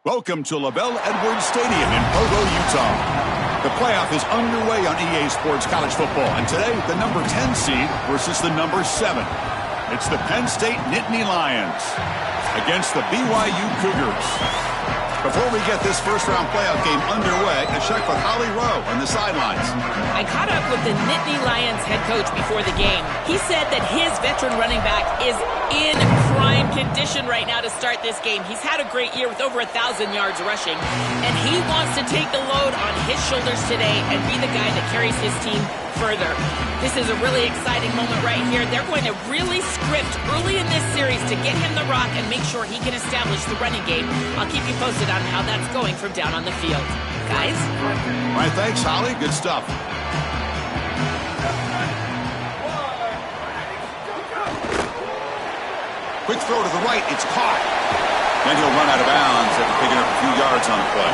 Welcome to LaBelle Edwards Stadium in Provo, Utah. The playoff is underway on EA Sports College Football, and today the number 10 seed versus the number 7. It's the Penn State Nittany Lions against the BYU Cougars. Before we get this first-round playoff game underway, a check with Holly Rowe on the sidelines. I caught up with the Nittany Lions head coach before the game. He said that his veteran running back is in prime condition right now to start this game. He's had a great year with over 1,000 yards rushing, and he wants to take the load on his shoulders today and be the guy that carries his team further. This is a really exciting moment right here. They're going to really script early in this series to get him the rock and make sure he can establish the running game. I'll keep you posted on how that's going from down on the field. Guys? All right, thanks, Holly. Good stuff. Quick throw to the right. It's caught. Then he'll run out of bounds after picking up a few yards on the play.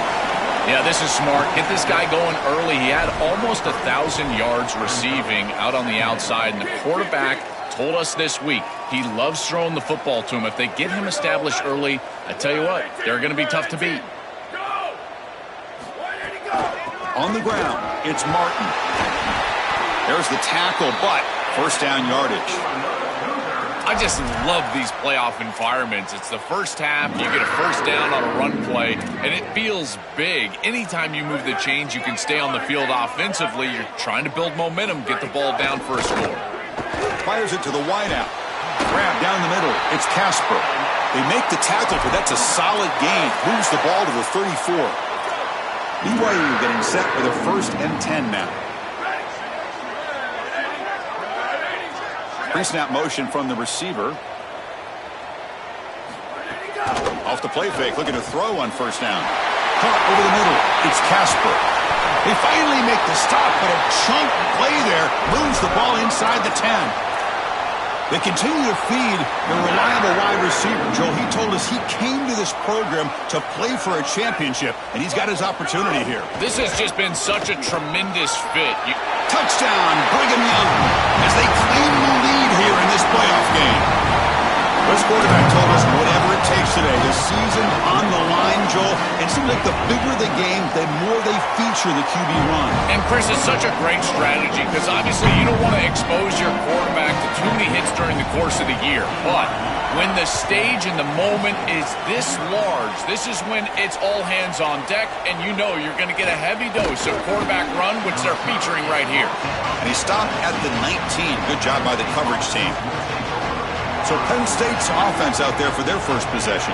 Yeah, this is smart. Get this guy going early. He had almost 1,000 yards receiving out on the outside, and the quarterback told us this week he loves throwing the football to him. If they get him established early, I tell you what, they're going to be tough to beat. On the ground, it's Martin. There's the tackle, but first down yardage. I just love these playoff environments. It's the first half, you get a first down on a run play, and it feels big. Anytime you move the chains, you can stay on the field offensively. You're trying to build momentum, get the ball down for a score. Fires it to the wideout. Grab down the middle. It's Casper. They make the tackle, but that's a solid gain. Moves the ball to the 34. BYU getting set for the 1st and 10 now. Pre-snap motion from the receiver. Off the play fake, looking to throw on first down. Caught over the middle. It's Casper. They finally make the stop, but a chunk play there moves the ball inside the 10. They continue to feed the reliable wide receiver. Joel, he told us he came to this program to play for a championship, and he's got his opportunity here. This has just been such a tremendous fit. Touchdown, Brigham Young, as they claim the lead here in this playoff game. This quarterback told us whatever it takes today, the season on the line, Joel. It seems like the bigger the game, the more they feature the QB run. And Chris, is such a great strategy because obviously you don't want to expose your quarterback to too many hits during the course of the year. But when the stage and the moment is this large, this is when it's all hands on deck, and you know you're going to get a heavy dose of quarterback run, which they're featuring right here. And he stopped at the 19. Good job by the coverage team. So Penn State's offense out there for their first possession.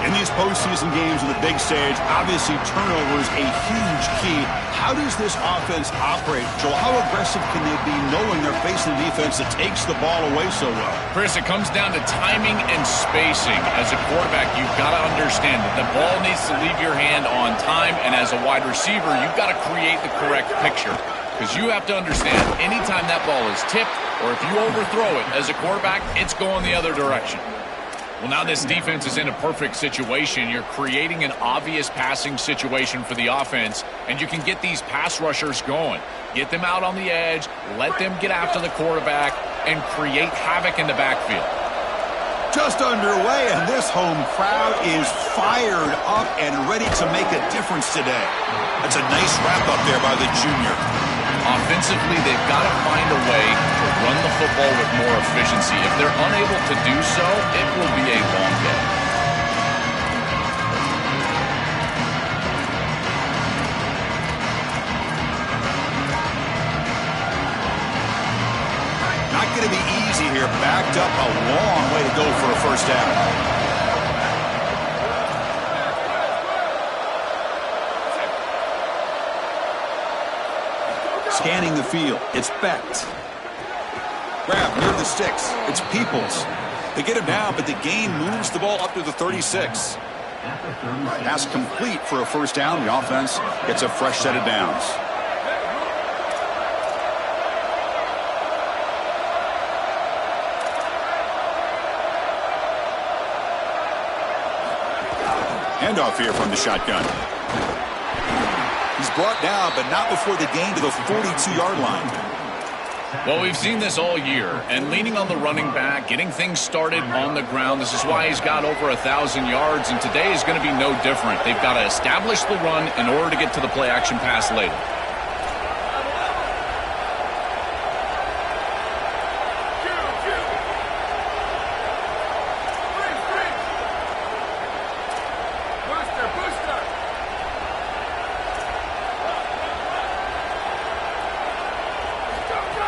In these postseason games on the big stage, obviously turnover is a huge key. How does this offense operate, Joel? How aggressive can they be knowing they're facing a defense that takes the ball away so well? Chris, it comes down to timing and spacing. As a quarterback, you've got to understand that the ball needs to leave your hand on time, and as a wide receiver, you've got to create the correct picture. Because you have to understand, anytime that ball is tipped, or if you overthrow it as a quarterback, it's going the other direction. Well, now this defense is in a perfect situation. You're creating an obvious passing situation for the offense, and you can get these pass rushers going. Get them out on the edge, let them get after the quarterback, and create havoc in the backfield. Just underway, and this home crowd is fired up and ready to make a difference today. That's a nice wrap-up there by the junior. Offensively, they've got to find a way to run the football with more efficiency. If they're unable to do so, it will be a long day. Not going to be easy here. Backed up a long way to go for a first down. Scanning the field, it's Becht. Grab near the sticks, it's Peoples. They get him down, but the gain moves the ball up to the 36. Pass complete for a first down. The offense gets a fresh set of downs. Handoff here from the shotgun. He's brought down, but not before the gain to the 42-yard line. Well, we've seen this all year, and leaning on the running back, getting things started on the ground, this is why he's got over 1,000 yards, and today is going to be no different. They've got to establish the run in order to get to the play-action pass later.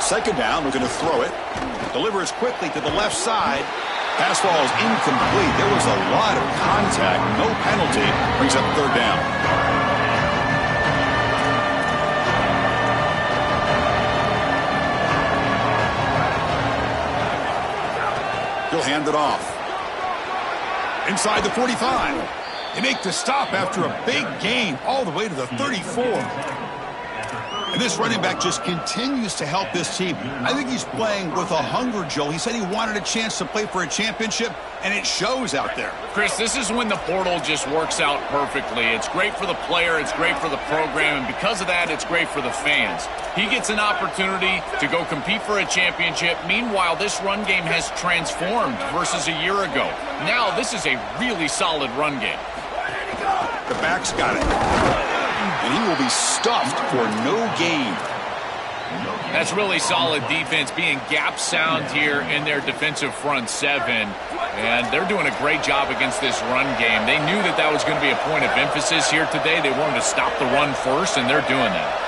Second down, we're going to throw it. Delivers quickly to the left side. Pass ball is incomplete. There was a lot of contact. No penalty. Brings up third down. He'll hand it off. Inside the 45. They make the stop after a big gain all the way to the 34. And this running back just continues to help this team. I think he's playing with a hunger, Joel. He said he wanted a chance to play for a championship, and it shows out there. Chris, this is when the portal just works out perfectly. It's great for the player, it's great for the program, and because of that, it's great for the fans. He gets an opportunity to go compete for a championship. Meanwhile, this run game has transformed versus a year ago. Now, this is a really solid run game. The back's got it. And he will be stuffed for no gain. That's really solid defense, being gap sound here in their defensive front seven. And they're doing a great job against this run game. They knew that that was going to be a point of emphasis here today. They wanted to stop the run first, and they're doing that.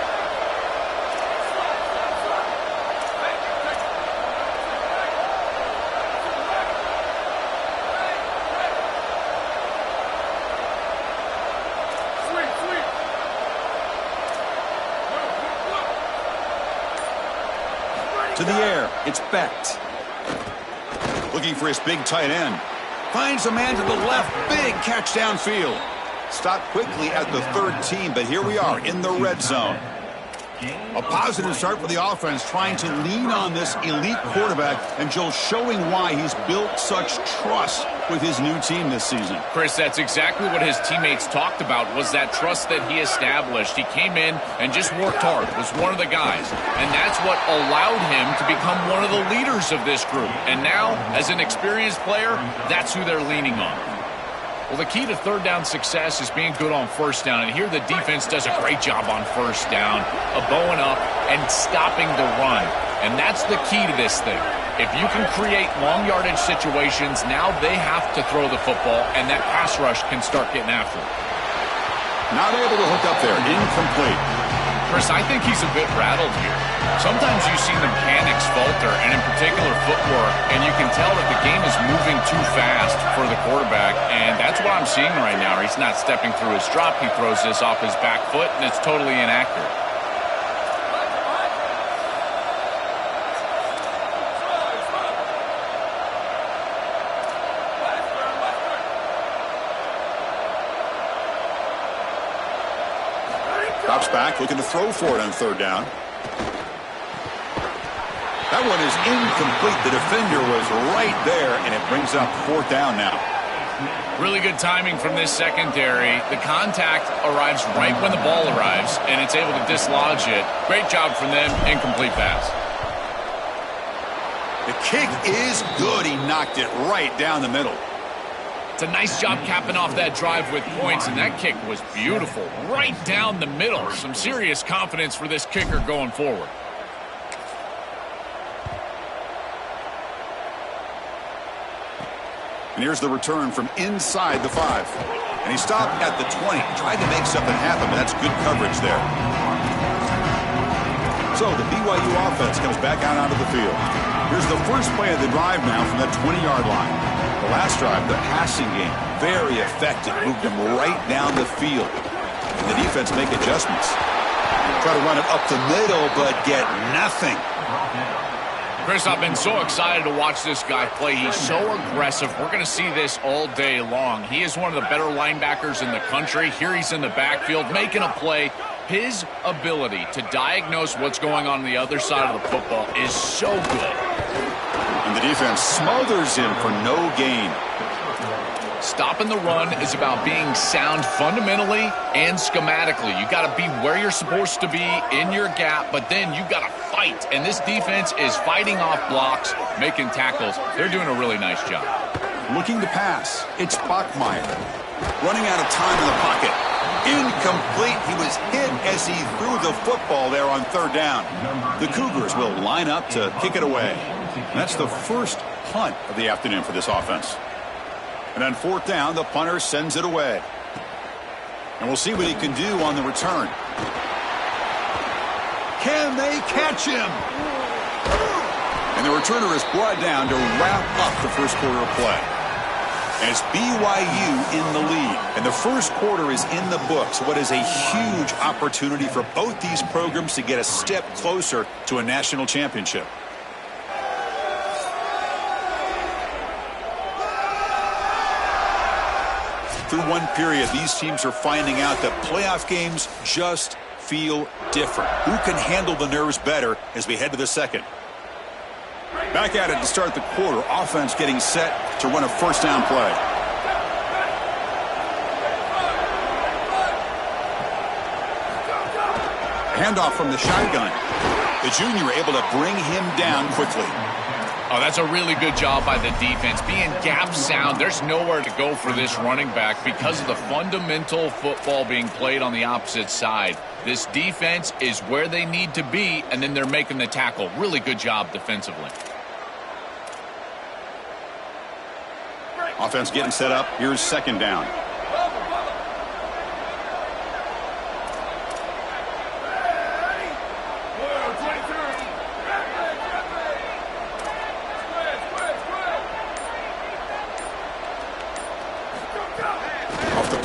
To the air, it's Becht. Looking for his big tight end. Finds a man to the left, big catch downfield. Stopped quickly at the 13, but here we are in the red zone. A positive start for the offense, trying to lean on this elite quarterback, and Joe showing why he's built such trust with his new team this season. Chris, that's exactly what his teammates talked about, was that trust that he established. He came in and just worked hard, was one of the guys, and that's what allowed him to become one of the leaders of this group. And now, as an experienced player, that's who they're leaning on. Well, the key to third down success is being good on first down, and here the defense does a great job on first down, bowing up and stopping the run, and that's the key to this thing. If you can create long yardage situations, now they have to throw the football, and that pass rush can start getting after it. Not able to hook up there, incomplete. Chris, I think he's a bit rattled here. Sometimes you see the mechanics falter, and in particular footwork, and you can tell that the game is moving too fast for the quarterback, and that's what I'm seeing right now. He's not stepping through his drop. He throws this off his back foot, and it's totally inaccurate. Drops back, looking to throw for it on third down. That one is incomplete. The defender was right there, and it brings up fourth down now. Really good timing from this secondary. The contact arrives right when the ball arrives, and it's able to dislodge it. Great job from them. Incomplete pass. The kick is good. He knocked it right down the middle. It's a nice job capping off that drive with points, and that kick was beautiful. Right down the middle. Some serious confidence for this kicker going forward. And here's the return from inside the 5. And he stopped at the 20. Tried to make something happen, but that's good coverage there. So the BYU offense comes back out onto the field. Here's the first play of the drive now from the 20-yard line. The last drive, the passing game, very effective. Moved them right down the field. And the defense make adjustments. Try to run it up the middle, but get nothing. Chris, I've been so excited to watch this guy play. He's so aggressive. We're going to see this all day long. He is one of the better linebackers in the country. Here he's in the backfield making a play. His ability to diagnose what's going on the other side of the football is so good. And the defense smothers him for no gain. Stopping the run is about being sound fundamentally and schematically. You got to be where you're supposed to be in your gap, but then you got to fight. And this defense is fighting off blocks, making tackles. They're doing a really nice job. Looking to pass. It's Bachmeier. Running out of time in the pocket. Incomplete. He was hit as he threw the football there on third down. The Cougars will line up to kick it away. That's the first punt of the afternoon for this offense. And on fourth down, the punter sends it away. And we'll see what he can do on the return. Can they catch him? And the returner is brought down to wrap up the first quarter of play. And it's BYU in the lead. And the first quarter is in the books. What is a huge opportunity for both these programs to get a step closer to a national championship. Through one period, these teams are finding out that playoff games just feel different. Who can handle the nerves better as we head to the second? Back at it to start the quarter. Offense getting set to run a first down play. Handoff from the shotgun. The junior able to bring him down quickly. Oh, that's a really good job by the defense. Being gap sound, there's nowhere to go for this running back because of the fundamental football being played on the opposite side. This defense is where they need to be, and then they're making the tackle. Really good job defensively. Offense getting set up. Here's second down.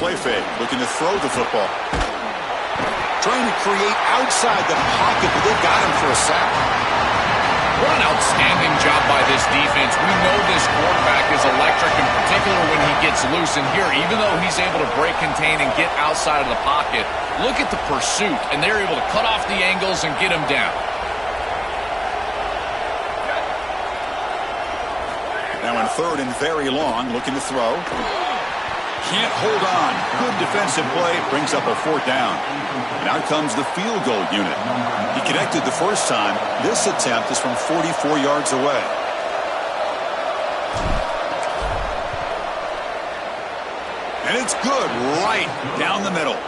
Play fake, looking to throw the football. Trying to create outside the pocket, but they got him for a sack. What an outstanding job by this defense. We know this quarterback is electric, in particular when he gets loose. And here, even though he's able to break, contain, and get outside of the pocket, look at the pursuit, and they're able to cut off the angles and get him down. Now in third and very long, looking to throw. Can't hold on. Good defensive play. Brings up a fourth down. And out comes the field goal unit. He connected the first time. This attempt is from 44 yards away. And it's good right down the middle.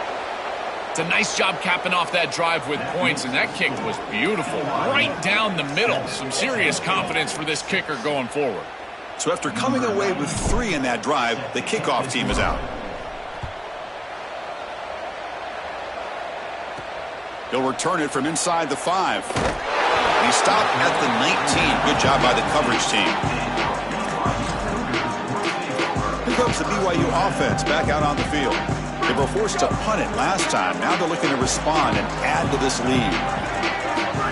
It's a nice job capping off that drive with points, and that kick was beautiful. Right down the middle. Some serious confidence for this kicker going forward. So after coming away with 3 in that drive, the kickoff team is out. He'll return it from inside the 5. He stopped at the 19. Good job by the coverage team. Here comes the BYU offense back out on the field. They were forced to punt it last time. Now they're looking to respond and add to this lead.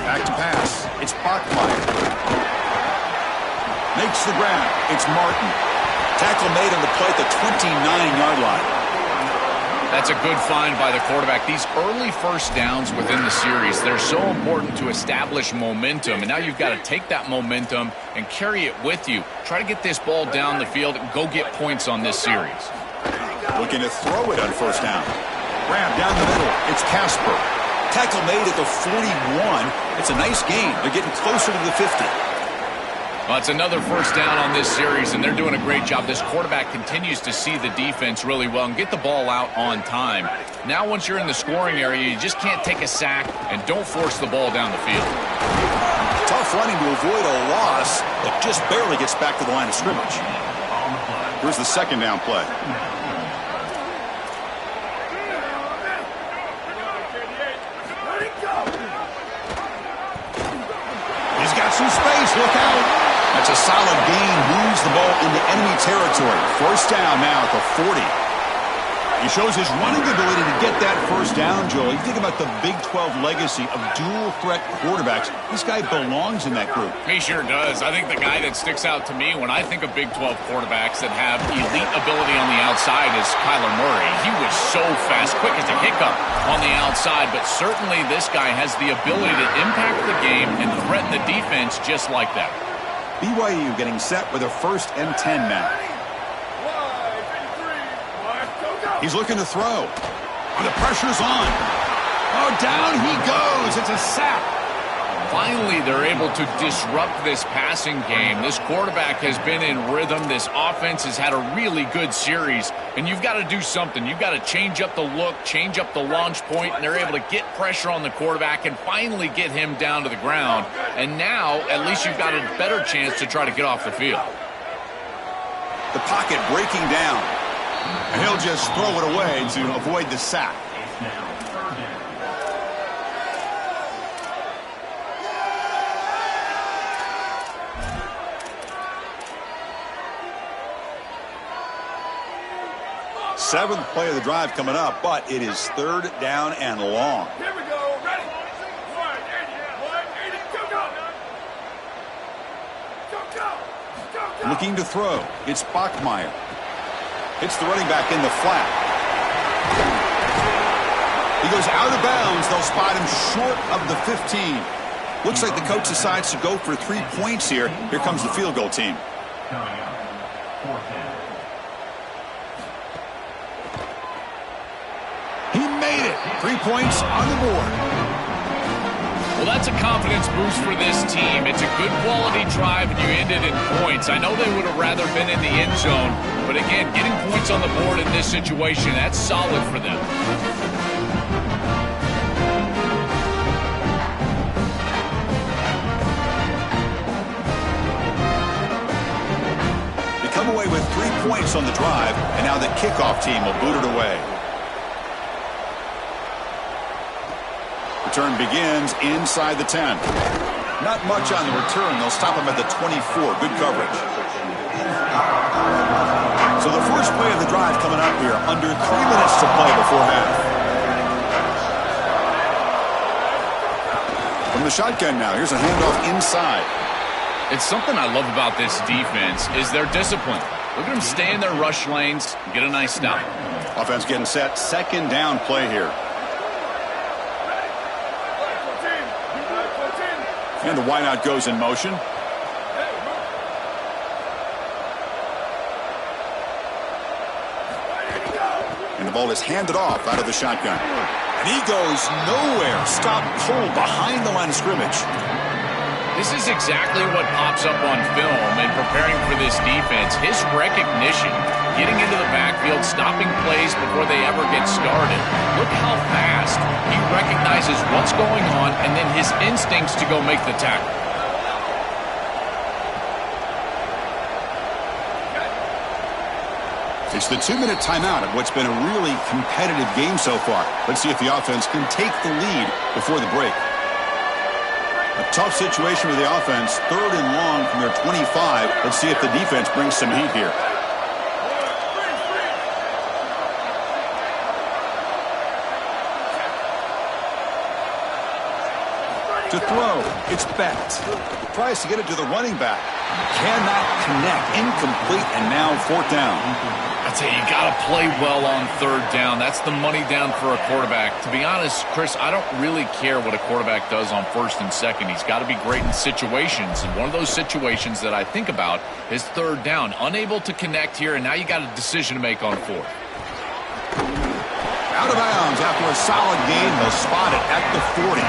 Back to pass. It's Bachmeier. Makes the grab. It's Martin. Tackle made on the play at the 29-yard line. That's a good find by the quarterback. These early first downs within the series, they're so important to establish momentum. And now you've got to take that momentum and carry it with you. Try to get this ball down the field and go get points on this series. Looking to throw it on first down. Grab down the middle. It's Casper. Tackle made at the 41. It's a nice gain. They're getting closer to the 50. Well, it's another first down on this series, and they're doing a great job. This quarterback continues to see the defense really well and get the ball out on time. Now, once you're in the scoring area, you just can't take a sack and don't force the ball down the field. Tough running to avoid a loss, but just barely gets back to the line of scrimmage. Here's the second down play. He's got some space. Look out. That's a solid gain. Moves the ball into enemy territory. First down now at the 40. He shows his running ability to get that first down, Joel. You think about the Big 12 legacy of dual-threat quarterbacks. This guy belongs in that group. He sure does. I think the guy that sticks out to me when I think of Big 12 quarterbacks that have elite ability on the outside is Kyler Murray. He was so fast, quick as a hiccup on the outside, but certainly this guy has the ability to impact the game and threaten the defense just like that. BYU getting set with a 1st and 10 now. He's looking to throw. The pressure's on. Oh, down he goes. It's a sack. Finally, they're able to disrupt this passing game. This quarterback has been in rhythm. This offense has had a really good series, and you've got to do something. You've got to change up the look, change up the launch point, and they're able to get pressure on the quarterback and finally get him down to the ground. And now, at least you've got a better chance to try to get off the field. The pocket breaking down, and he'll just throw it away to avoid the sack. Seventh play of the drive coming up, but it is third down and long. Here we go. Ready? 180. Go. Looking to throw. It's Bachmeier. Hits the running back in the flat. He goes out of bounds. They'll spot him short of the 15. Looks like the coach decides to go for 3 points here. Here comes the field goal team. He made it. 3 points on the board. Well, that's a confidence boost for this team. It's a good quality drive, and you ended in points. I know they would have rather been in the end zone, but again, getting points on the board in this situation, that's solid for them. They come away with 3 points on the drive, and now the kickoff team will boot it away. Return begins inside the 10. Not much on the return. They'll stop him at the 24. Good coverage. So the first play of the drive coming up here. Under 3 minutes to play before half. From the shotgun now. Here's a handoff inside. It's something I love about this defense is their discipline. Look at them stay in their rush lanes, get a nice stop. Offense getting set. Second down play here. And the wideout goes in motion. And the ball is handed off out of the shotgun. And he goes nowhere. Stopped cold behind the line of scrimmage. This is exactly what pops up on film in preparing for this defense. His recognition, getting into the backfield, stopping plays before they ever get started. Look how fast he recognizes what's going on and then his instincts to go make the tackle. It's the 2-minute timeout of what's been a really competitive game so far. Let's see if the offense can take the lead before the break. A tough situation with the offense. Third and long from their 25. Let's see if the defense brings some heat here. To throw, it's Becht. Tries to get it to the running back. Cannot connect. Incomplete, and now fourth down. I tell you, you got to play well on third down. That's the money down for a quarterback. To be honest, Chris, I don't really care what a quarterback does on first and second. He's got to be great in situations, and one of those situations that I think about is third down. Unable to connect here, and now you got a decision to make on fourth. Out of bounds after a solid gain. They'll spot it at the 40.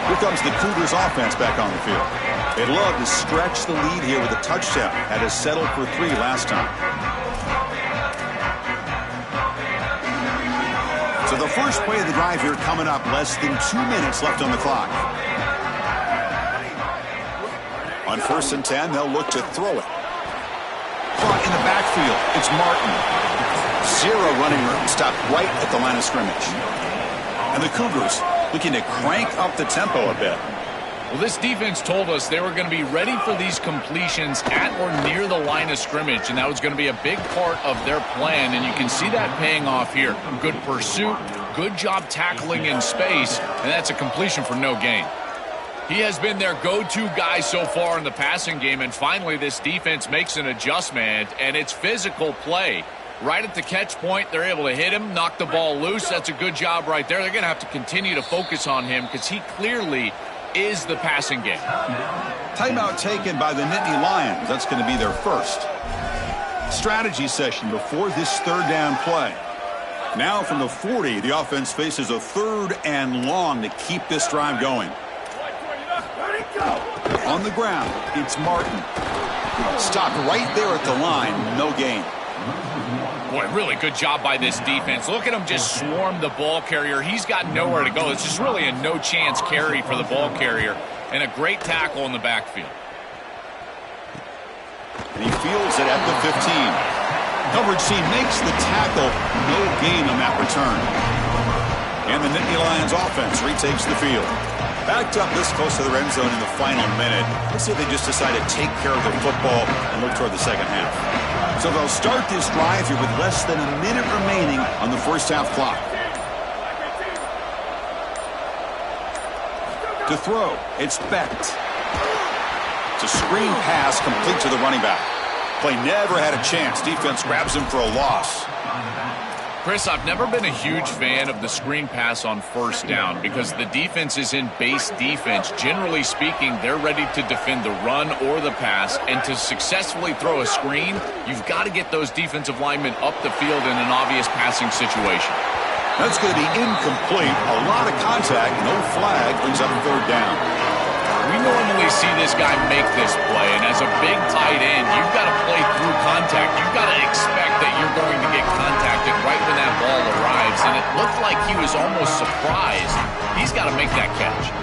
Here comes the Cougars offense back on the field. They'd love to stretch the lead here with a touchdown. Had to settle for 3 last time. So the first play of the drive here coming up. Less than 2 minutes left on the clock. On first and 10, they'll look to throw it. Caught in the backfield. It's Martin. 0 running room. Stopped right at the line of scrimmage. And the Cougars looking to crank up the tempo a bit. Well, this defense told us they were going to be ready for these completions at or near the line of scrimmage, and that was going to be a big part of their plan, and you can see that paying off here. Good pursuit, good job tackling in space, and that's a completion for no gain. He has been their go-to guy so far in the passing game, and finally this defense makes an adjustment, and it's physical play. Right at the catch point, they're able to hit him, knock the ball loose. That's a good job right there. They're going to have to continue to focus on him because he clearly is the passing game. Timeout taken by the Nittany Lions. That's going to be their first. Strategy session before this third down play. Now from the 40, the offense faces a 3rd and long to keep this drive going. On the ground, it's Martin. Stopped right there at the line, no gain. Boy, really good job by this defense. Look at him just swarm the ball carrier. He's got nowhere to go. It's just really a no-chance carry for the ball carrier, and a great tackle in the backfield. And he fields it at the 15. Coverage team makes the tackle, no gain on that return. And the Nittany Lions offense retakes the field. Backed up this close to the end zone in the final minute. Let's see if they just decide to take care of the football and look toward the second half. So they'll start this drive here with less than a minute remaining on the first half clock. To throw, it's Becht. It's a screen pass complete to the running back. Play never had a chance. Defense grabs him for a loss. Chris, I've never been a huge fan of the screen pass on first down because the defense is in base defense. Generally speaking, they're ready to defend the run or the pass, and to successfully throw a screen, you've got to get those defensive linemen up the field in an obvious passing situation. That's going to be incomplete. A lot of contact, no flag, brings up 3rd down. We normally see this guy make this play, and as a big tight end, you've got to play through contact. You've got to expect that you're going to get contacted right when that ball arrives, and it looked like he was almost surprised. He's got to make that catch.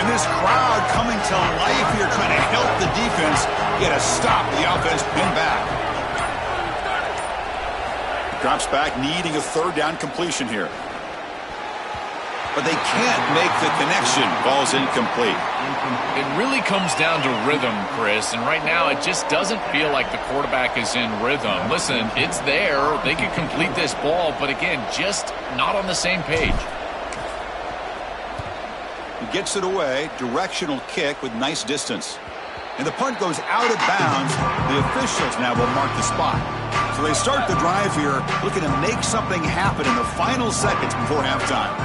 And this crowd coming to life here, trying to help the defense get a stop. The offense pinned back. Drops back, needing a 3rd down completion here. But they can't make the connection. Ball's incomplete. It really comes down to rhythm, Chris, and right now it just doesn't feel like the quarterback is in rhythm. Listen, it's there. They could complete this ball, but again, just not on the same page. He gets it away. Directional kick with nice distance. And the punt goes out of bounds. The officials now will mark the spot. So they start the drive here, looking to make something happen in the final seconds before halftime.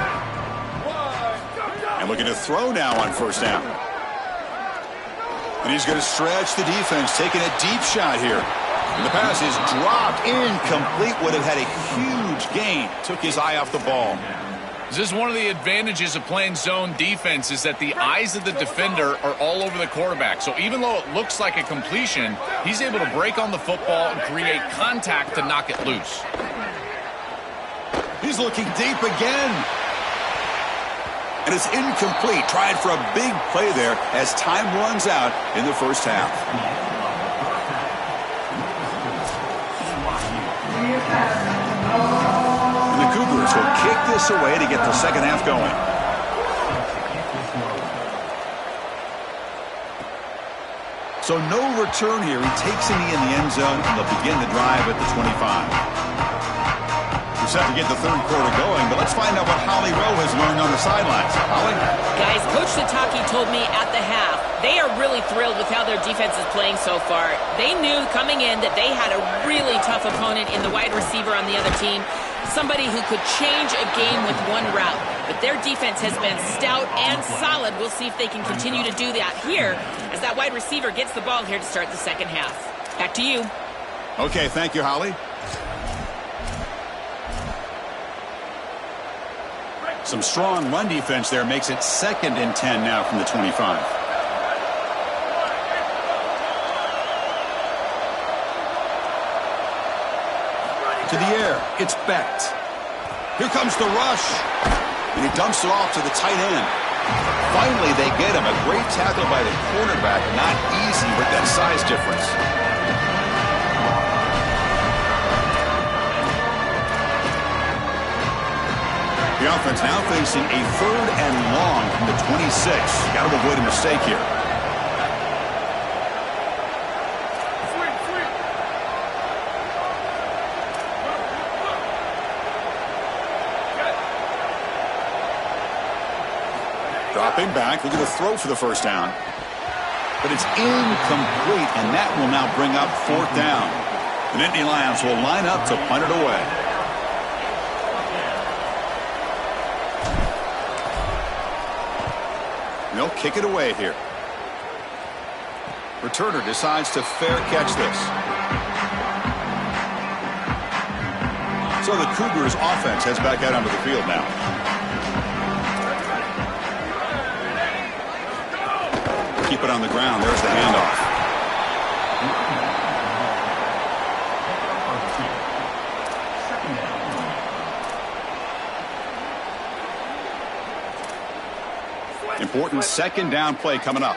And looking to throw now on first down. And he's going to stretch the defense, taking a deep shot here. And the pass is dropped, incomplete. Would have had a huge gain. Took his eye off the ball. This is one of the advantages of playing zone defense, is that the eyes of the defender are all over the quarterback. So even though it looks like a completion, he's able to break on the football and create contact to knock it loose. He's looking deep again. And it's incomplete. Tried for a big play there as time runs out in the first half. Cougars will kick this away to get the second half going. So no return here. He takes it in the end zone, and they'll begin the drive at the 25. We're set to get the third quarter going, but let's find out what Holly Rowe has learned on the sidelines. Holly? Guys, Coach Sataki told me at the half they are really thrilled with how their defense is playing so far. They knew coming in that they had a really tough opponent in the wide receiver on the other team. Somebody who could change a game with one route. But their defense has been stout and solid. We'll see if they can continue to do that here as that wide receiver gets the ball here to start the second half. Back to you. Okay, thank you, Holly. Some strong run defense there makes it 2nd and 10 now from the 25. To the air, it's Becht. Here comes the rush. And he dumps it off to the tight end. Finally, they get him. A great tackle by the cornerback. Not easy with that size difference. The offense now facing a 3rd and long from the 26. Got to avoid a mistake here. Dropping back, looking to throw for the first down. But it's incomplete, and that will now bring up 4th down. The Nittany Lions will line up to punt it away. And they'll kick it away here. Returner decides to fair catch this. So the Cougars offense heads back out onto the field now. Keep it on the ground. There's the handoff. Important second down play coming up.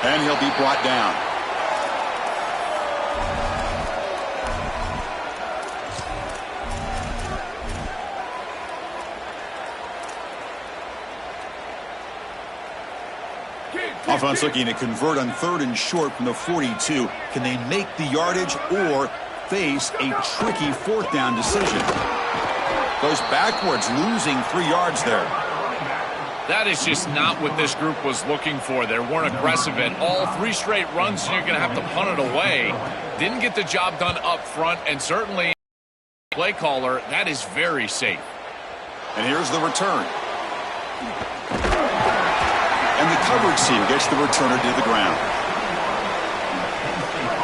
And he'll be brought down. Offense looking to convert on 3rd and short from the 42. Can they make the yardage or face a tricky 4th down decision? Goes backwards, losing 3 yards there. That is just not what this group was looking for. They weren't aggressive at all. 3 straight runs, and you're going to have to punt it away. Didn't get the job done up front, and certainly play caller, that is very safe. And here's the return. And the coverage team gets the returner to the ground.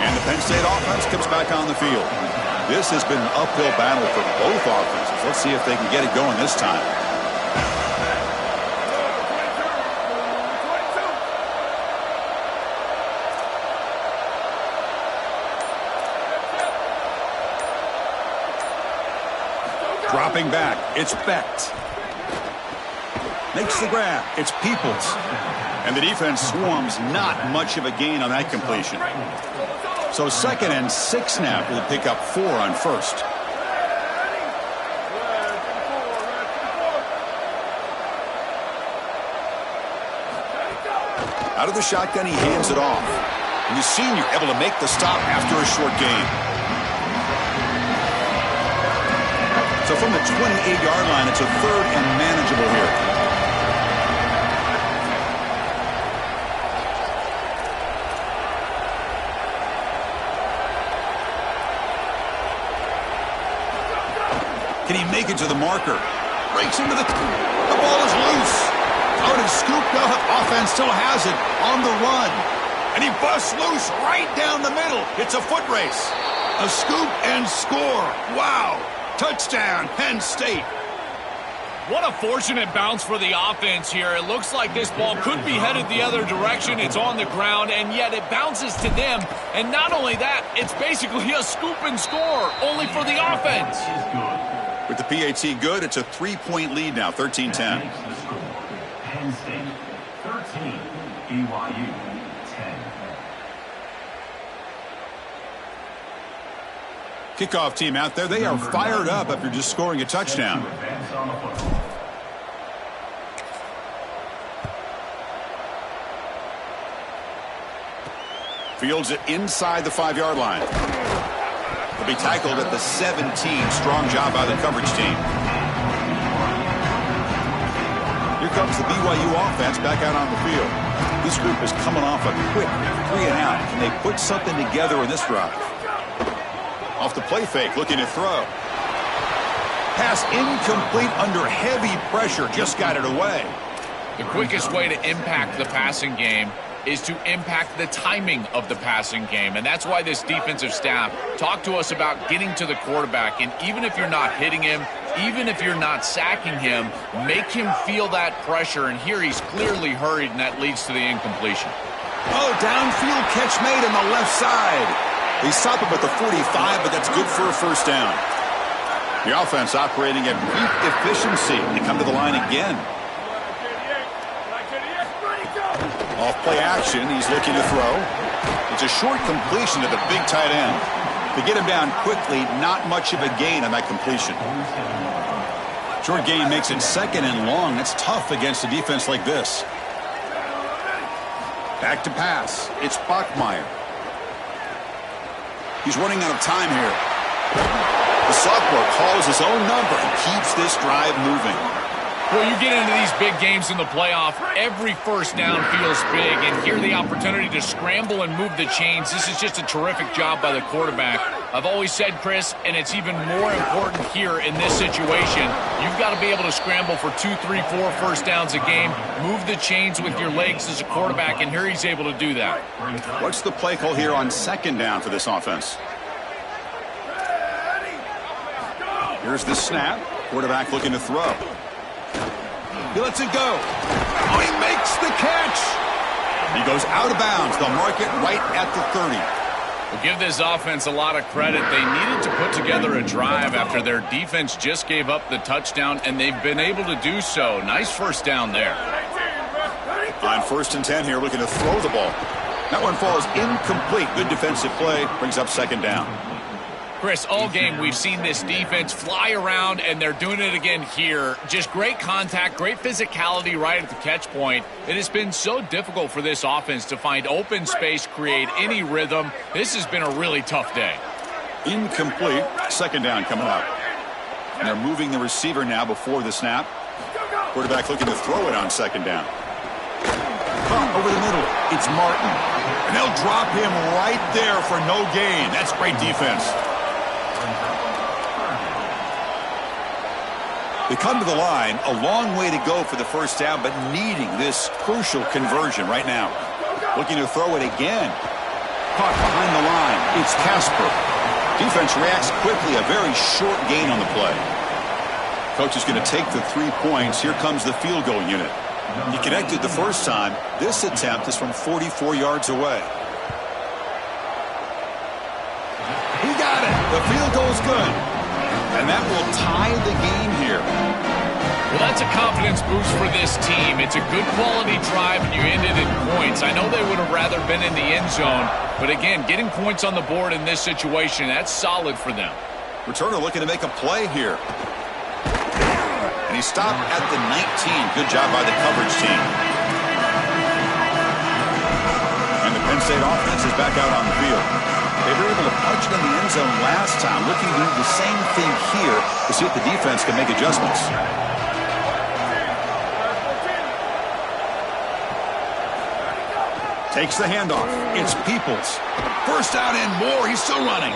And the Penn State offense comes back on the field. This has been an uphill battle for both offenses. Let's see if they can get it going this time. Dropping back, it's Becht. Makes the grab, it's Peoples. And the defense swarms, not much of a gain on that completion. So 2nd and 6 now will pick up 4 on 1st. Out of the shotgun, he hands it off. And the senior able to make the stop after a short gain. So from the 28-yard line, it's a 3rd and manageable here. Can he make it to the marker? Breaks into the ball is loose. Out and scooped up. Offense still has it on the run. And he busts loose right down the middle. It's a foot race. A scoop and score. Wow. Touchdown, Penn State. What a fortunate bounce for the offense here. It looks like this ball could be headed the other direction. It's on the ground, and yet it bounces to them. And not only that, it's basically a scoop and score, only for the offense. With the PAT good, it's a 3-point lead now, 13-10. Penn State, 13, BYU, 10. Kickoff team out there, they are fired up after just scoring a touchdown. Fields it inside the 5-yard line. He'll be tackled at the 17. Strong job by the coverage team. Here comes the BYU offense back out on the field. This group is coming off a quick 3 and out. Can they put something together in this drive? Off the play fake, looking to throw. Pass incomplete under heavy pressure. Just got it away. The quickest way to impact the passing game is to impact the timing of the passing game. And that's why this defensive staff talked to us about getting to the quarterback. And even if you're not hitting him, even if you're not sacking him, make him feel that pressure. And here he's clearly hurried, and that leads to the incompletion. Oh, downfield catch made on the left side. They stop him at the 45, but that's good for a 1st down. The offense operating at peak efficiency. They come to the line again. Off play action, he's looking to throw. It's a short completion to the big tight end. To get him down quickly, not much of a gain on that completion. Short gain makes it 2nd and long. That's tough against a defense like this. Back to pass. It's Bachmeier. He's running out of time here. The sophomore calls his own number and keeps this drive moving. Well, you get into these big games in the playoff, every first down feels big, and here the opportunity to scramble and move the chains. This is just a terrific job by the quarterback. I've always said, Chris, and it's even more important here in this situation, you've got to be able to scramble for 2, 3, 4 first downs a game, move the chains with your legs as a quarterback, and here he's able to do that. What's the play call here on second down for this offense? Here's the snap. Quarterback looking to throw. He lets it go. Oh, he makes the catch. He goes out of bounds. They'll mark it right at the 30. We'll give this offense a lot of credit. They needed to put together a drive after their defense just gave up the touchdown, and they've been able to do so. Nice first down there. On 1st and 10 here, looking to throw the ball. That one falls incomplete. Good defensive play. Brings up second down. Chris, all game we've seen this defense fly around, and they're doing it again here. Just great contact, great physicality right at the catch point. It has been so difficult for this offense to find open space, create any rhythm. This has been a really tough day. Incomplete. Second down coming up. And they're moving the receiver now before the snap. Quarterback looking to throw it on second down. Over the middle. It's Martin. And they'll drop him right there for no gain. That's great defense. They come to the line, a long way to go for the first down, but needing this crucial conversion right now. Looking to throw it again. Caught behind the line. It's Casper. Defense reacts quickly, a very short gain on the play. Coach is going to take the 3 points. Here comes the field goal unit. He connected the first time. This attempt is from 44 yards away. He got it. The field goal's good. And that will tie the game here. Well, that's a confidence boost for this team. It's a good quality drive, and you ended in points. I know they would have rather been in the end zone, but again, getting points on the board in this situation, that's solid for them. Returner looking to make a play here. And he stopped at the 19. Good job by the coverage team. And the Penn State offense is back out on the field. They were able to punch it in the end zone last time. Looking to do the same thing here to see if the defense can make adjustments. Takes the handoff. It's Peoples. First down and more. He's still running.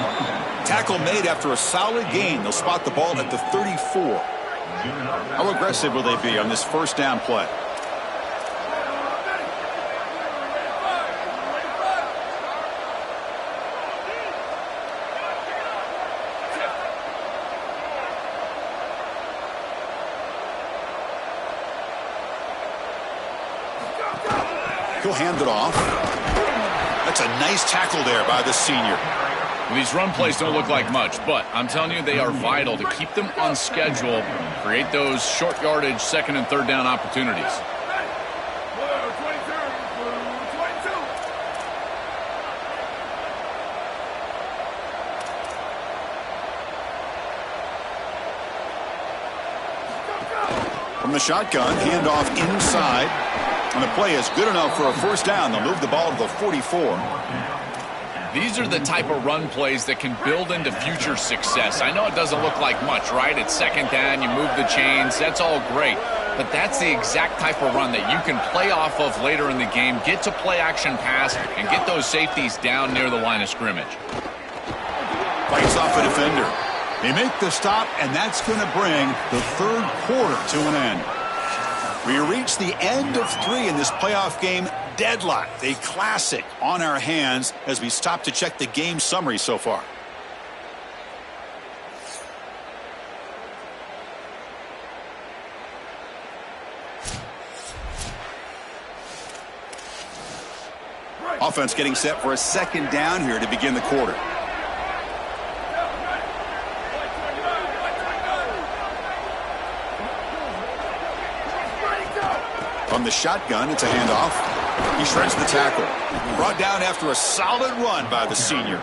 Tackle made after a solid gain. They'll spot the ball at the 34. How aggressive will they be on this first down play? He'll hand it off. That's a nice tackle there by the senior. These run plays don't look like much, but I'm telling you, they are vital to keep them on schedule, create those short yardage second and third down opportunities. From the shotgun, handoff inside. And the play is good enough for a first down. They'll move the ball to the 44. These are the type of run plays that can build into future success. I know it doesn't look like much, right? It's second down, you move the chains, that's all great. But that's the exact type of run that you can play off of later in the game, get to play action pass, and get those safeties down near the line of scrimmage. Fights off a defender. They make the stop, and that's going to bring the third quarter to an end. We reach the end of 3 in this playoff game. Deadlocked, a classic on our hands as we stop to check the game summary so far. Offense getting set for a second down here to begin the quarter. From the shotgun, it's a handoff. He shreds the tackle. Brought down after a solid run by the senior.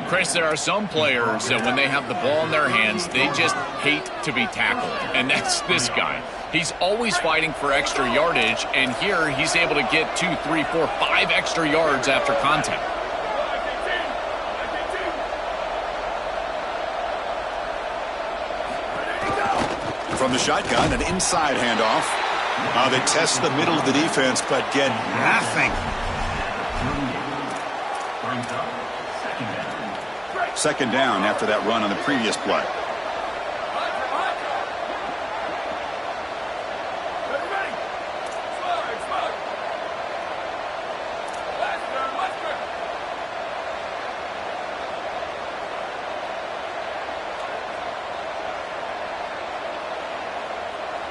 Chris, there are some players that when they have the ball in their hands, they just hate to be tackled. And that's this guy. He's always fighting for extra yardage, and here he's able to get 2, 3, 4, 5 extra yards after contact. From the shotgun, an inside handoff. They test the middle of the defense, but get nothing. Brings up second down. Second down after that run on the previous play.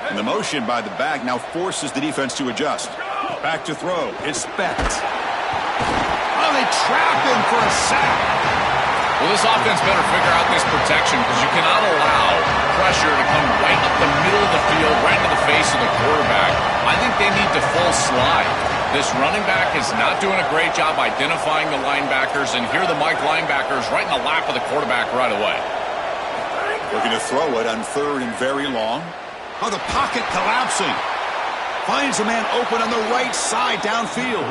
And the motion by the back now forces the defense to adjust. Back to throw. It's Beck. Oh, they trap him for a sack. Well, this offense better figure out this protection because you cannot allow pressure to come right up the middle of the field, right into the face of the quarterback. I think they need to full slide. This running back is not doing a great job identifying the linebackers, and here the Mike linebackers right in the lap of the quarterback right away. Looking to throw it on third and very long. Oh, the pocket collapsing. Finds a man open on the right side downfield.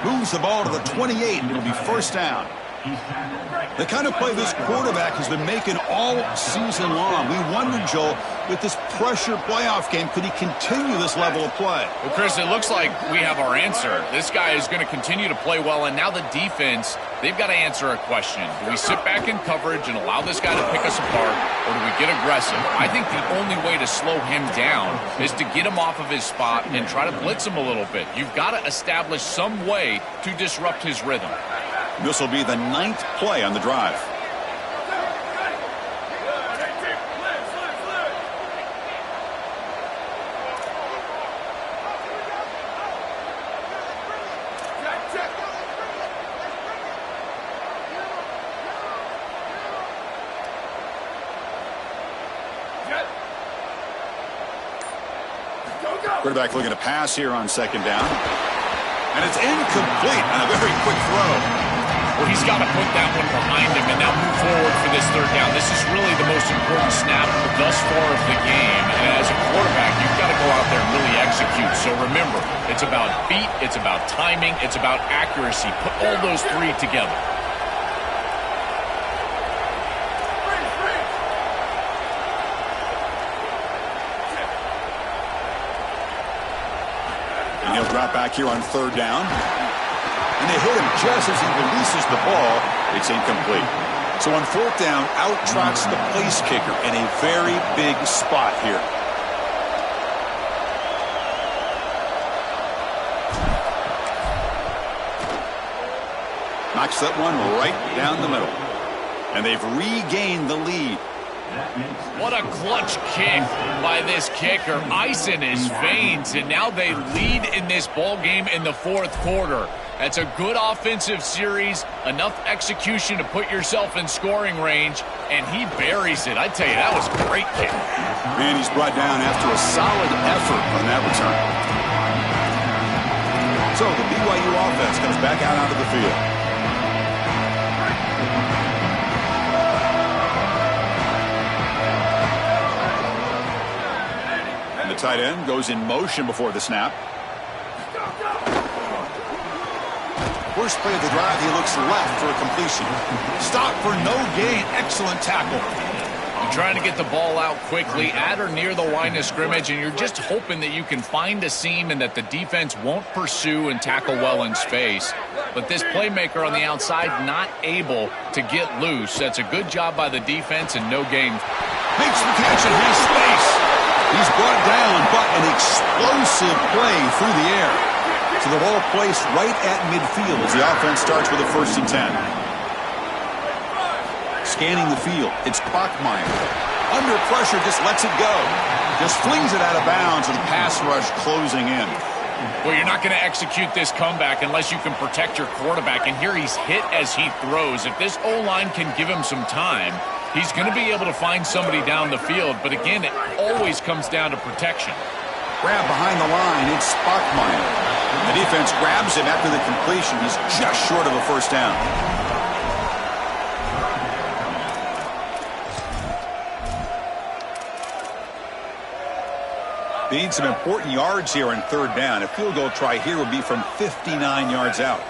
Moves the ball to the 28, and it'll be first down. The kind of play this quarterback has been making all season long. We wonder, Joel, with this pressure playoff game, could he continue this level of play? Well, Chris, it looks like we have our answer. This guy is going to continue to play well, and now the defense, they've got to answer a question. Do we sit back in coverage and allow this guy to pick us apart, or do we get aggressive? I think the only way to slow him down is to get him off of his spot and try to blitz him a little bit. You've got to establish some way to disrupt his rhythm. This will be the 9th play on the drive. Quarterback looking to pass here on second down. And it's incomplete on a very quick throw. Well, he's got to put that one behind him and now move forward for this third down. This is really the most important snap thus far of the game. And as a quarterback, you've got to go out there and really execute. So remember, it's about feet, it's about timing, it's about accuracy. Put all those three together. And he'll drop back here on third down. And they hit him just as he releases the ball. It's incomplete. So on fourth down, out trots the place kicker in a very big spot here. Knocks that one right down the middle. And they've regained the lead. What a clutch kick by this kicker. Ice in his veins, and now they lead in this ball game in the fourth quarter. That's a good offensive series, enough execution to put yourself in scoring range, and he buries it. I tell you, that was a great kick. And he's brought down after a solid effort on that return. So the BYU offense comes back out onto the field. The tight end goes in motion before the snap. First play of the drive, he looks left for a completion. Stop for no gain. Excellent tackle. You're trying to get the ball out quickly at or near the line of scrimmage, and you're just hoping that you can find a seam and that the defense won't pursue and tackle well in space. But this playmaker on the outside not able to get loose. That's a good job by the defense and no gain. Makes the catch and has space. He's brought down, but an explosive play through the air. So the ball placed right at midfield as the offense starts with a 1st and 10. Scanning the field, it's Bachmeier. Under pressure, just lets it go. Just flings it out of bounds with the pass rush closing in. Well, you're not going to execute this comeback unless you can protect your quarterback. And here he's hit as he throws. If this O-line can give him some time, he's going to be able to find somebody down the field. But again, it always comes down to protection. Grab behind the line, it's Bachmeier. The defense grabs him after the completion. He's just short of a 1st down. They need some important yards here on 3rd down. A field goal try here would be from 59 yards out.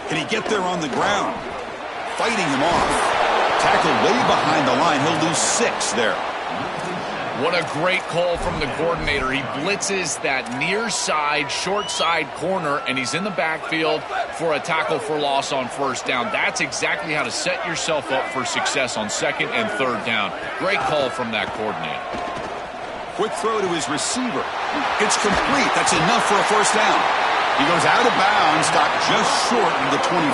Can he get there on the ground? Fighting him off. Tackle way behind the line. He'll lose 6 there. What a great call from the coordinator. He blitzes that near side, short side corner, and he's in the backfield for a tackle for loss on first down. That's exactly how to set yourself up for success on second and third down. Great call from that coordinator. Quick throw to his receiver. It's complete. That's enough for a first down. He goes out of bounds, stopped just short of the 25.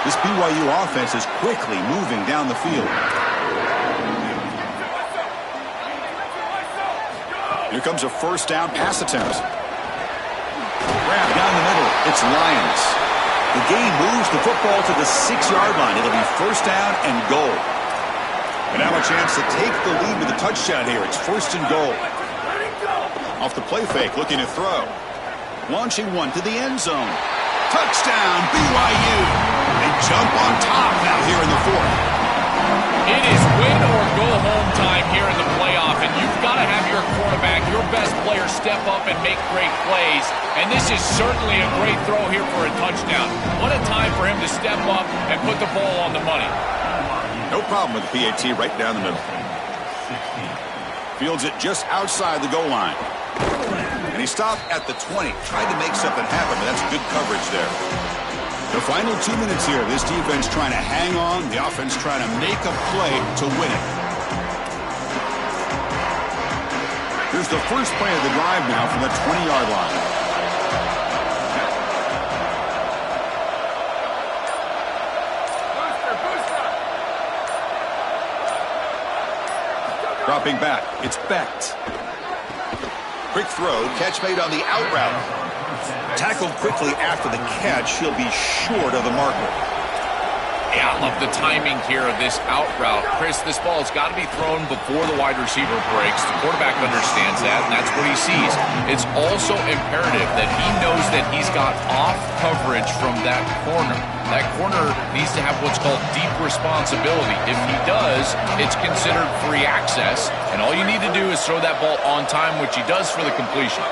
This BYU offense is quickly moving down the field. Here comes a first down pass attempt. Grab down the middle. It's Lions. The game moves the football to the 6-yard line. It'll be first down and goal. And now a chance to take the lead with a touchdown here. It's first and goal. Off the play fake, looking to throw. Launching one to the end zone. Touchdown, BYU. They jump on top now here in the fourth. It is win or go home time here in the playoff, and you've got to have your quarterback, your best player, step up and make great plays. And this is certainly a great throw here for a touchdown. What a time for him to step up and put the ball on the money. No problem with the PAT right down the middle. Fields it just outside the goal line. And he stopped at the 20, tried to make something happen, but that's good coverage there. The final 2 minutes here, this defense trying to hang on, the offense trying to make a play to win it. Here's the first play of the drive now from the 20-yard line. Dropping back, it's Becht. Quick throw, catch made on the out route. Tackled quickly after the catch, he'll be short of the marker. Yeah, I love the timing here of this out route. Chris, this ball has got to be thrown before the wide receiver breaks. The quarterback understands that, and that's what he sees. It's also imperative that he knows that he's got off coverage from that corner. That corner needs to have what's called deep responsibility. If he does, it's considered free access, and all you need to do is throw that ball on time, which he does for the completion.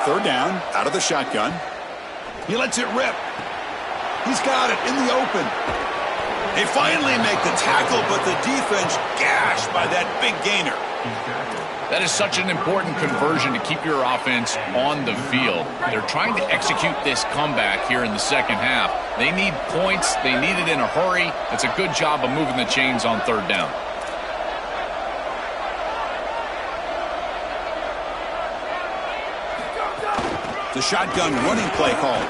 Third down, out of the shotgun. He lets it rip. He's got it in the open. They finally make the tackle, but the defense gashed by that big gainer. That is such an important conversion to keep your offense on the field. They're trying to execute this comeback here in the second half. They need points. They need it in a hurry. It's a good job of moving the chains on third down. The shotgun running play call.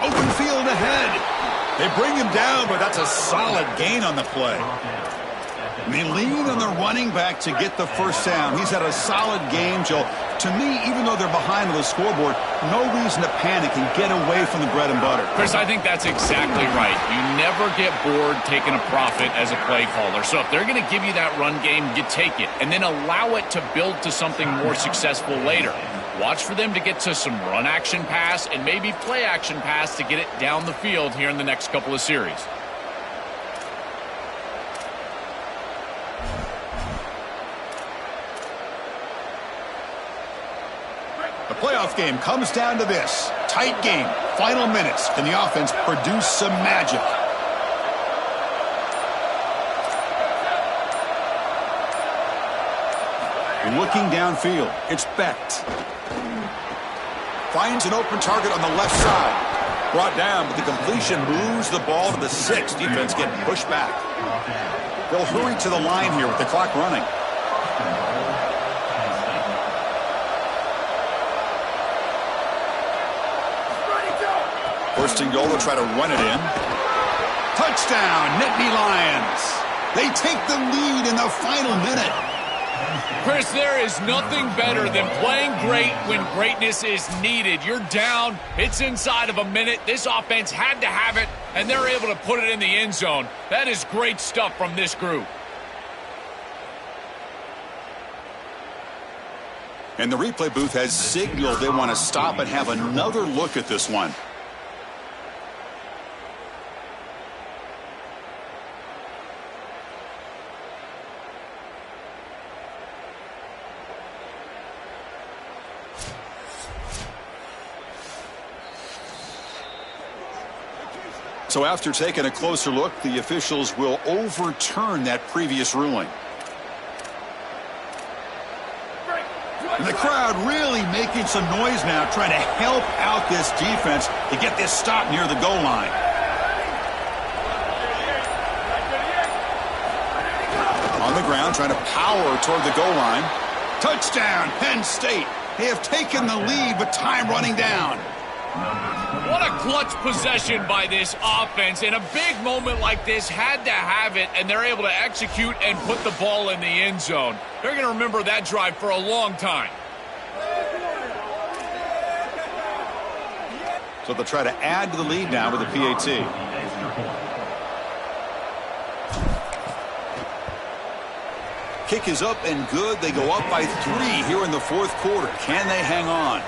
Open field ahead. They bring him down, but that's a solid gain on the play. And they lean on the running back to get the first down. He's had a solid game, Joe. To me, even though they're behind on the scoreboard, no reason to panic and get away from the bread and butter. Chris, I think that's exactly right. You never get bored taking a profit as a play caller. So if they're going to give you that run game, you take it. And then allow it to build to something more successful later. Watch for them to get to some run action pass and maybe play action pass to get it down the field here in the next couple of series. The playoff game comes down to this. Tight game. Final minutes. Can the offense produce some magic? Looking downfield. It's Becht. Finds an open target on the left side. Brought down, but the completion moves the ball to the 6. Defense getting pushed back. They'll hurry to the line here with the clock running. First and goal, they'll try to run it in. Touchdown, Nittany Lions. They take the lead in the final minute. Chris, there is nothing better than playing great when greatness is needed. You're down. It's inside of a minute. This offense had to have it, and they're able to put it in the end zone. That is great stuff from this group. And the replay booth has signaled they want to stop and have another look at this one. So after taking a closer look, the officials will overturn that previous ruling. And the crowd really making some noise now, trying to help out this defense to get this stop near the goal line. On the ground, trying to power toward the goal line. Touchdown, Penn State. They have taken the lead, but time running down. What a clutch possession by this offense. In a big moment like this, had to have it, and they're able to execute and put the ball in the end zone. They're going to remember that drive for a long time. So they'll try to add to the lead now with a PAT. Kick is up and good. They go up by 3 here in the fourth quarter. Can they hang on?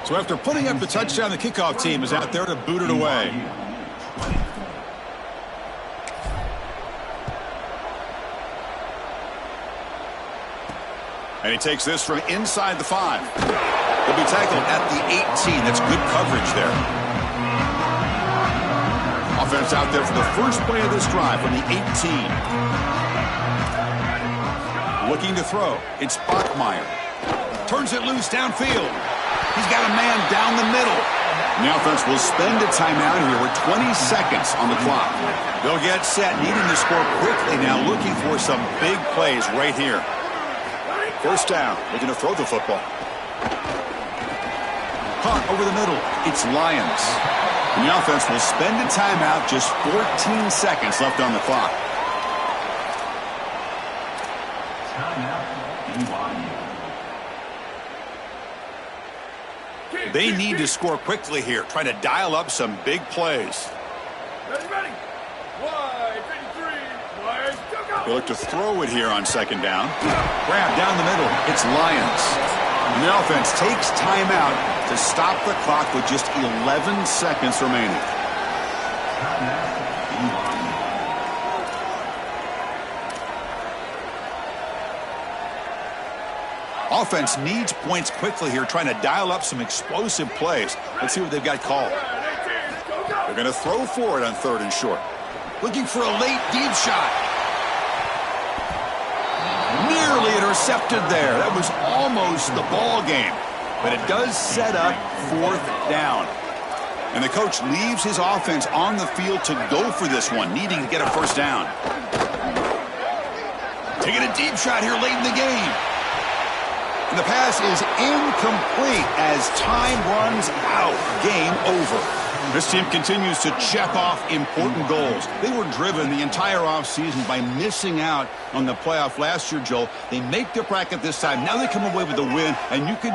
So after putting up the touchdown, the kickoff team is out there to boot it away. And he takes this from inside the 5. He'll be tackled at the 18. That's good coverage there. Offense out there for the first play of this drive from the 18. Looking to throw. It's Bachmeier. Turns it loose downfield. He's got a man down the middle. And the offense will spend a timeout here with 20 seconds on the clock. They'll get set, needing to score quickly now, looking for some big plays right here. First down, looking to throw the football. Caught over the middle. It's Lyons. And the offense will spend a timeout, just 14 seconds left on the clock. They need to score quickly here, trying to dial up some big plays. Ready. Wide, 53. Wide, go. They look to throw it here on second down. Grab down the middle. It's Lyons. And the offense takes timeout to stop the clock with just 11 seconds remaining. Offense needs points quickly here, trying to dial up some explosive plays. Let's see what they've got called. They're going to throw for it on 3rd and short. Looking for a late deep shot. Nearly intercepted there. That was almost the ball game. But it does set up 4th down. And the coach leaves his offense on the field to go for this one, needing to get a first down. Taking a deep shot here late in the game. And the pass is incomplete as time runs out. Game over. This team continues to check off important goals. They were driven the entire offseason by missing out on the playoff last year, Joel. They make the bracket this time. Now they come away with the win, and you can